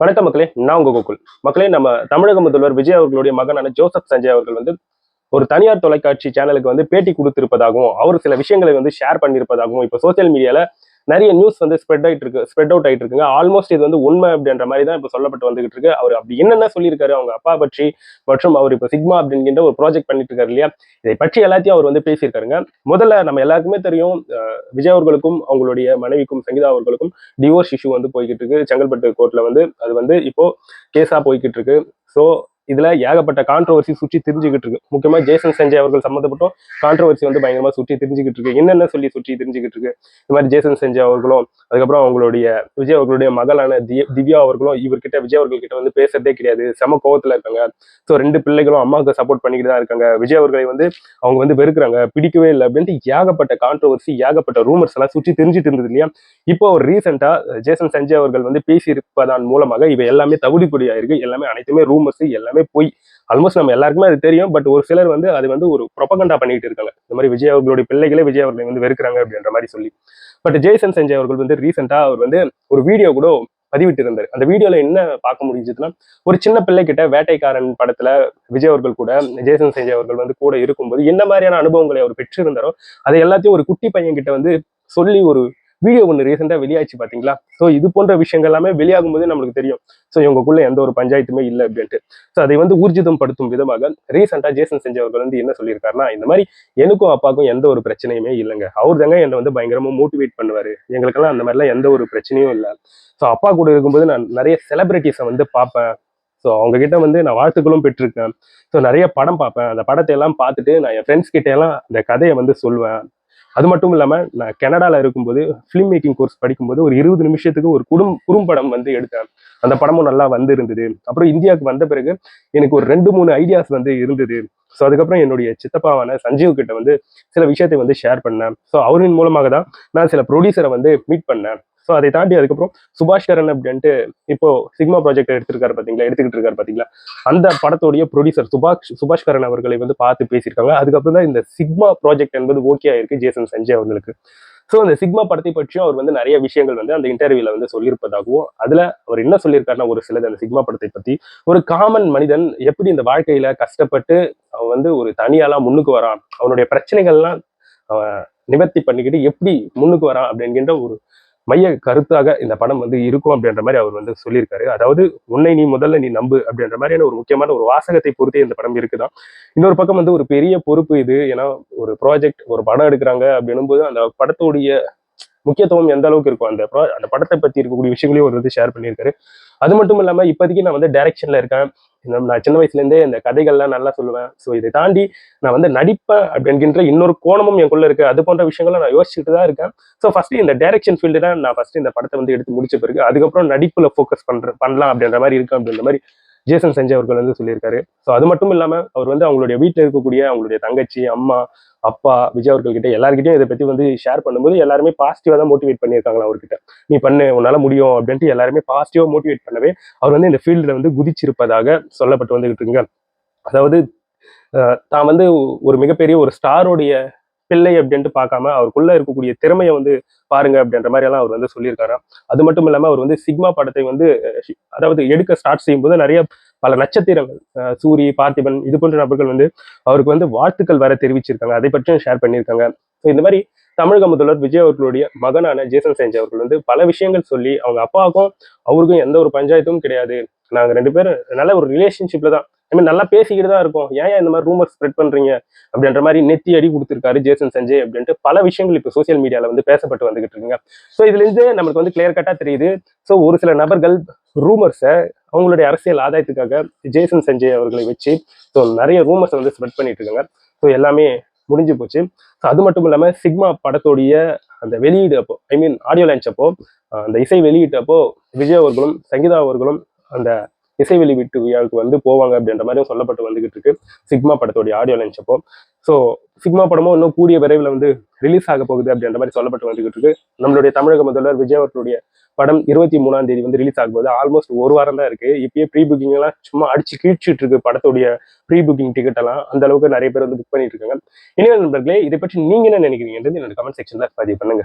வணக்கம் மக்களே, நான் உங்க கோகுல். மக்களே, நம்ம தமிழக முதல்வர் விஜய் அவர்களுடைய மகனான ஜோசப் சஞ்சய் அவர்கள் வந்து ஒரு தனியார் தொலைக்காட்சி சேனலுக்கு வந்து பேட்டி கொடுத்திருப்பதாகவும், அவர் சில விஷயங்களை வந்து ஷேர் பண்ணியிருப்பதாகவும் இப்ப சோசியல் மீடியால நிறைய நியூஸ் வந்து ஸ்ப்ரெட் அவுட் ஆயிட்டு இருக்குங்க. ஆல்மோஸ்ட் இது வந்து உண்மை அப்படின்ற மாதிரி தான் இப்ப சொல்லப்பட்டு வந்துகிட்டு இருக்கு. அவர் அப்படி என்னென்ன சொல்லியிருக்காரு அவங்க அப்பா பற்றி, மற்றும் அவர் இப்ப சிக்மா அப்படிங்கிற ஒரு ப்ராஜெக்ட் பண்ணிட்டு இருக்காரு இல்லையா, இதை பற்றி எல்லாத்தையும் அவர் வந்து பேசியிருக்காருங்க. முதல்ல நம்ம எல்லாருக்குமே தெரியும், விஜய் அவர்களுக்கும் அவங்களுடைய மனைவிக்கும் சங்கீதா அவர்களுக்கும் டிவோர்ஸ் இஷ்யூ வந்து போய்கிட்டு இருக்கு. செங்கல்பட்டு கோர்ட்ல வந்து அது வந்து இப்போ கேஸா போய்கிட்டு இருக்கு. ஸோ இதுல ஏகப்பட்ட கான்ட்ரவர்சி சுற்றி தெரிஞ்சுக்கிட்டு இருக்கு. முக்கியமா ஜேசன் சஞ்சய் அவர்கள் சம்மந்தப்பட்டும் கான்ட்ரவர்சி வந்து பயங்கரமா சுற்றி தெரிஞ்சுக்கிட்டு இருக்கு. என்னென்ன சொல்லி சுற்றி தெரிஞ்சுக்கிட்டு இருக்கு, இந்த மாதிரி ஜேசன் சஞ்சய் அவர்களும் அதுக்கப்புறம் அவங்களுடைய விஜய் அவர்களுடைய மகளான திவ்யா அவர்களும் இவர்கிட்ட விஜய் அவர்கள் கிட்ட வந்து பேசுறதே கிடையாது, செம கோவத்துல இருக்காங்க. ஸோ ரெண்டு பிள்ளைகளும் அம்மாவுக்கு சப்போர்ட் பண்ணிக்கிட்டு தான் இருக்காங்க, விஜய் அவர்களை வந்து அவங்க வந்து வெறுக்கிறாங்க, பிடிக்கவே இல்லை அப்படின்ட்டு ஏகப்பட்ட கான்ட்ரவர்சி ஏகப்பட்ட ரூமர்ஸ் எல்லாம் சுற்றி தெரிஞ்சுட்டு இருந்தது இல்லையா. இப்போ ஒரு ரீசெண்டா ஜேசன் சஞ்சய் அவர்கள் வந்து பேசியிருப்பதன் மூலமாக இவை எல்லாமே தவிடுபொடியா இருக்கு. எல்லாமே அனைத்துமே ரூமர்ஸ், எல்லாமே போய் ஆல்மோஸ்ட் நம்ம எல்லாருக்குமே அது தெரியும். பட் ஒரு சிலர் வந்து அது வந்து ஒரு ப்ரொபகண்டா பண்ணிட்டு இருக்காங்க. இந்த மாதிரி விஜய் அவர்களுடைய பிள்ளைகளே விஜய் அவர்களை வந்து வெறுக்கிறாங்க அப்படின்ற மாதிரி சொல்லி. பட் ஜேசன் சஞ்சய் அவர்கள் வந்து ரீசெண்டா அவர் வந்து ஒரு வீடியோ கூட பதிவிட்டு இருந்தாரு. அந்த வீடியோல என்ன பார்க்க முடிஞ்சதுன்னா, ஒரு சின்ன பிள்ளை கிட்ட வேட்டைக்காரன் படத்துல விஜய் அவர்கள் கூட ஜேசன் சஞ்சய் அவர்கள் வந்து கூட இருக்கும்போது என்ன மாதிரியான அனுபவங்களை அவர் பெற்றிருந்தாரோ அதை எல்லாத்தையும் ஒரு குட்டி பையன் கிட்ட வந்து சொல்லி ஒரு வீடியோ ஒன்று ரீசெண்டா வெளியாச்சு பாத்தீங்களா. ஸோ இது போன்ற விஷயங்கள் எல்லாமே வெளியாகும் போது நம்மளுக்கு தெரியும், ஸோ இவங்களுக்குள்ள எந்த ஒரு பஞ்சாயத்துமே இல்லை அப்படின்ட்டு. ஸோ அதை வந்து ஊர்ஜிதம் படுத்தும் விதமாக ரீசெண்டா ஜேசன் சஞ்சய் அவர்கள் வந்து என்ன சொல்லியிருக்காருன்னா, இந்த மாதிரி எனக்கும் அப்பாவுக்கும் எந்த ஒரு பிரச்சனையுமே இல்லைங்க, அவர் தாங்க என்னை வந்து பயங்கரமா மோட்டிவேட் பண்ணுவாரு, எங்களுக்கெல்லாம் அந்த மாதிரிலாம் எந்த ஒரு பிரச்சனையும் இல்லை. ஸோ அப்பா கூட இருக்கும்போது நான் நிறைய செலிபிரிட்டிஸை வந்து பார்ப்பேன். ஸோ அவங்க கிட்ட வந்து நான் வாழ்த்துக்களும் பெற்றிருக்கேன். ஸோ நிறைய படம் பார்ப்பேன். அந்த படத்தை எல்லாம் பார்த்துட்டு நான் என் ஃப்ரெண்ட்ஸ் கிட்ட எல்லாம் அந்த கதையை வந்து சொல்லுவேன். அது மட்டும் இல்லாம நான் கனடால இருக்கும்போது ஃபிலிம் மேக்கிங் கோர்ஸ் படிக்கும்போது ஒரு 20 நிமிஷத்துக்கு ஒரு குறும்படம் வந்து எடுத்தேன். அந்த படமும் நல்லா வந்து இருந்தது. அப்புறம் இந்தியாவுக்கு வந்த பிறகு எனக்கு ஒரு 2-3 ஐடியாஸ் வந்து இருந்தது. ஸோ அதுக்கப்புறம் என்னுடைய சித்தப்பாவான சஞ்சீவ் கிட்ட வந்து சில விஷயத்தை வந்து ஷேர் பண்ணேன். ஸோ அவரின் மூலமாக தான் நான் சில ப்ரொடியூசரை வந்து மீட் பண்ணேன். ஸோ அதை தாண்டி அதுக்கப்புறம் சுபாஷ்கரன் அப்படின்ட்டு இப்போ சிக்மா ப்ராஜெக்ட் எடுத்துக்கிட்டு இருக்காரு பாத்தீங்களா, அந்த படத்துடைய ப்ரொடியூசர் சுபாஷ்கரன் அவர்களை வந்து பார்த்து பேசியிருக்காங்க. அதுக்கப்புறம் தான் இந்த சிக்மா ப்ராஜெக்ட் என்பது ஓகே ஆயிருக்கு ஜேசன் சஞ்சய் அவர்களுக்கு. ஸோ அந்த சிக்மா படத்தை பற்றியும் அவர் வந்து நிறைய விஷயங்கள் வந்து அந்த இன்டர்வியூல வந்து சொல்லியிருப்பதாகவும், அதுல அவர் என்ன சொல்லியிருக்காருன்னா ஒரு சிலது அந்த சிக்மா படத்தை பத்தி, ஒரு காமன் மனிதன் எப்படி இந்த வாழ்க்கையில கஷ்டப்பட்டு அவன் வந்து ஒரு தனியாலாம் முன்னுக்கு வரான், அவனுடைய பிரச்சனைகள்லாம் அவன் நிவர்த்தி பண்ணிக்கிட்டு எப்படி முன்னுக்கு வரான் அப்படிங்கிற ஒரு மைய கருத்தாக இந்த படம் வந்து இருக்கும் அப்படின்ற மாதிரி அவர் வந்து சொல்லியிருக்காரு. அதாவது உன்னை நீ முதல்ல நீ நம்பு அப்படின்ற மாதிரியான ஒரு முக்கியமான ஒரு வாசகத்தை பொறுத்தே இந்த படம் இருக்குதான். இன்னொரு பக்கம் வந்து ஒரு பெரிய பொறுப்பு இது. ஏன்னா ஒரு ப்ராஜெக்ட் ஒரு படம் எடுக்கிறாங்க அப்படின்னும் போது அந்த படத்துடைய முக்கியத்துவம் எந்த அளவுக்கு இருக்கும், அந்த படத்தை பத்தி இருக்கக்கூடிய விஷயங்களையும் ஒரு வந்து ஷேர் பண்ணியிருக்காரு. அது மட்டும் இல்லாம இப்போதைக்கு நான் வந்து டைரக்ஷன்ல இருக்கேன். நான் சின்ன வயசுல இருந்தே இந்த கதைகள்லாம் நல்லா சொல்லுவேன். ஸோ இதை தாண்டி நான் வந்து நடிப்பேன் அப்படின்ற இன்னொரு கோணமும் எனக்குள்ள இருக்கு. அது போன்ற விஷயங்களும் நான் யோசிச்சுட்டு தான் இருக்கேன். ஸோ ஃபர்ஸ்ட் இந்த டைரக்ஷன் ஃபீல்டு தான் நான் ஃபர்ஸ்ட் இந்த படத்தை வந்து எடுத்து முடிச்ச பிறகு அதுக்கப்புறம் நடிப்புல ஃபோக்கஸ் பண்ணலாம் அப்படின்ற மாதிரி இருக்கு அப்படின்ற மாதிரி ஜேசன் சஞ்சய் அவர்கள் வந்து சொல்லியிருக்காரு. ஸோ அது மட்டும் இல்லாம அவர் வந்து அவங்களுடைய வீட்டில் இருக்கக்கூடிய அவங்களுடைய தங்கச்சி, அம்மா, அப்பா, விஜய் அவர்கள் கிட்ட எல்லார்கிட்டையும் இதை பத்தி வந்து ஷேர் பண்ணும்போது எல்லாருமே பாசிட்டிவா தான் மோட்டிவேட் பண்ணியிருக்காங்களா அவர்கிட்ட. நீ பண்ணு, உன்னால முடியும் அப்படின்ட்டு எல்லாருமே பாசிட்டிவா மோட்டிவேட் பண்ணவே அவர் வந்து இந்த ஃபீல்டுல வந்து குதிச்சிருப்பதாக சொல்லப்பட்டு வந்துகிட்டு இருக்குங்க. அதாவது தான் வந்து ஒரு மிகப்பெரிய ஒரு ஸ்டாரோடைய பிள்ளை அப்படின்ட்டு பார்க்காம அவருக்குள்ள இருக்கக்கூடிய திறமையை வந்து பாருங்க அப்படின்ற மாதிரி எல்லாம் அவர் வந்து சொல்லியிருக்காராம். அது மட்டும் இல்லாம அவர் வந்து சிக்மா படத்தை வந்து அதாவது எடுக்க ஸ்டார்ட் செய்யும் போது நிறைய பல நட்சத்திரங்கள் சூரி, பார்த்திபன் இது போன்ற நபர்கள் வந்து அவருக்கு வந்து வாழ்த்துக்கள் வர தெரிவிச்சிருக்காங்க. அதை பற்றியும் ஷேர் பண்ணியிருக்காங்க. ஸோ இந்த மாதிரி தமிழக முதல்வர் விஜய் அவர்களுடைய மகனான ஜேசன் சஞ்சய் அவர்கள் வந்து பல விஷயங்கள் சொல்லி அவங்க அப்பாவுக்கும் அவருக்கும் எந்த ஒரு பஞ்சாயத்தும் கிடையாது, நாங்க ரெண்டு பேரும் நல்ல ஒரு ரிலேஷன்ஷிப்ல தான் நல்லா பேசிக்கிட்டு தான் இருக்கோம், ஏன் இந்த மாதிரி ரூமர் ஸ்ப்ரெட் பண்றீங்க அப்படின்ற மாதிரி நெத்தி அடி கொடுத்திருக்காரு ஜேசன் சஞ்சய் அப்படின்ட்டு பல விஷயங்கள் இப்போ சோசியல் மீடியால வந்து பேசப்பட்டு வந்துகிட்டு இருக்குங்க. ஸோ இதுல இருந்து நமக்கு வந்து கிளியர் கட்டா தெரியுது. ஸோ ஒரு சில நபர்கள் ரூமர்ஸை அவங்களுடைய அரசியல் ஆதாயத்துக்காக ஜேசன் சஞ்சய் அவர்களை வச்சு ஸோ நிறைய ரூமர்ஸ் வந்து ஸ்ப்ரெட் பண்ணிட்டு இருக்காங்க. ஸோ எல்லாமே முடிஞ்சு போச்சு. ஸோ அது மட்டும் இல்லாம சிக்மா படத்தோடைய அந்த வெளியீடு அப்போ ஆடியோ லான்ச் அப்போ அந்த இசை வெளியீட்டப்போ விஜய் அவர்களும் சங்கீதா அவர்களும் அந்த இசை வெளியீட்டு விழாவுக்கு வந்து போவாங்க அப்படின்ற மாதிரியும் சொல்லப்பட்டு வந்துகிட்டு இருக்கு சிக்மா படத்தோடைய ஆடியோ லான்ச் அப்போ. ஸோ சிக்மா படமும் இன்னும் கூடிய விரைவில் வந்து ரிலீஸ் ஆக போகுது அப்படின்ற மாதிரி சொல்லப்பட்டு வந்துகிட்டு இருக்கு. நம்மளுடைய தமிழக முதல்வர் விஜய் அவர்களுடைய படம் 23ஆம் தேதி வந்து ரிலீஸ் ஆகும் போது ஆல்மோஸ்ட் ஒரு வாரம் தான் இருக்கு. இப்பயே ப்ரீ புக்கிங் எல்லாம் சும்மா அடிச்சு கீழ்ச்சிட்டு இருக்கு படத்துடைய ப்ரீ புக்கிங் டிக்கெட் எல்லாம். அந்த அளவுக்கு நிறைய பேர் வந்து புக் பண்ணிட்டு இருக்காங்க. இனிமேல் நண்பர்களே, இதை பற்றி நீங்க என்ன நினைக்கிறீங்கன்றது என்னோட கமெண்ட் செக்ஷன்ல பதிவு பண்ணுங்க.